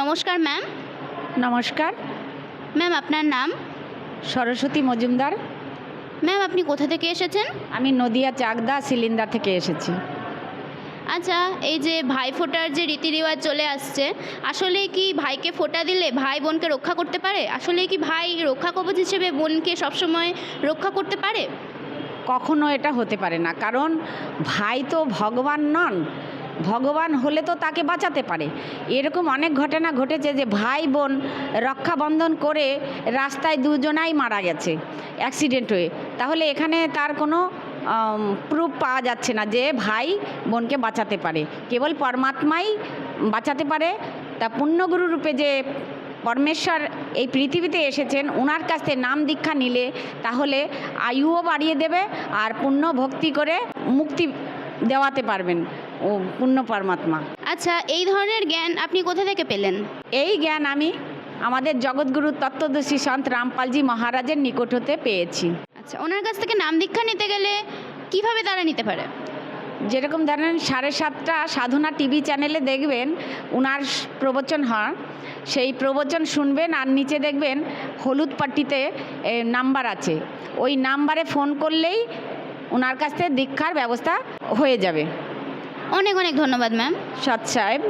নমস্কার ম্যাম। নমস্কার। ম্যাম আপনার নাম? সরস্বতী মজুমদার। ম্যাম আপনি কোথা থেকে এসেছেন? আমি নদিয়া চাকদা সিলিন্ডার থেকে এসেছি। আচ্ছা, এই যে ভাই ফোঁটার যে রীতি রেওয়াজ চলে আসছে, আসলে কি ভাইকে ফোঁটা দিলে ভাই বোনকে রক্ষা করতে পারে? আসলে কি ভাই রক্ষা কবচ হিসেবে বোনকে সবসময় রক্ষা করতে পারে? কখনো এটা হতে পারে না, কারণ ভাই তো ভগবান নন। ভগবান হলে তো তাকে বাঁচাতে পারে। এরকম অনেক ঘটনা ঘটেছে যে ভাই বোন রক্ষাবন্ধন করে রাস্তায় দুজনাই মারা গেছে অ্যাক্সিডেন্ট হয়ে। তাহলে এখানে তার কোনো প্রুফ পাওয়া যাচ্ছে না যে ভাই বোনকে বাঁচাতে পারে। কেবল পরমাত্মাই বাঁচাতে পারে। তা পুণ্যগুরু রূপে যে পরমেশ্বর এই পৃথিবীতে এসেছেন, ওনার কাছ থেকে নাম দীক্ষা নিলে তাহলে আয়ুও বাড়িয়ে দেবে আর পুণ্য ভক্তি করে মুক্তি দেওয়াতে পারবেন ও পুণ্য পরমাত্মা। আচ্ছা, এই ধরনের জ্ঞান আপনি কোথা থেকে পেলেন? এই জ্ঞান আমি আমাদের জগৎগুরু তত্ত্বদর্শী সন্ত রামপালজি মহারাজের নিকট হতে পেয়েছি। আচ্ছা, ওনার কাছ থেকে নাম দীক্ষা নিতে গেলে কিভাবে তারা নিতে পারে? যেরকম ধরেন 7:30 সাধনা টিভি চ্যানেলে দেখবেন ওনার প্রবচন হয়, সেই প্রবচন শুনবেন আর নিচে দেখবেন হলুদ পাট্টিতে নাম্বার আছে। ওই নাম্বারে ফোন করলেই ওনার কাছ থেকে দীক্ষার ব্যবস্থা হয়ে যাবে। অনেক অনেক ধন্যবাদ ম্যাম। সৎ সাহেব।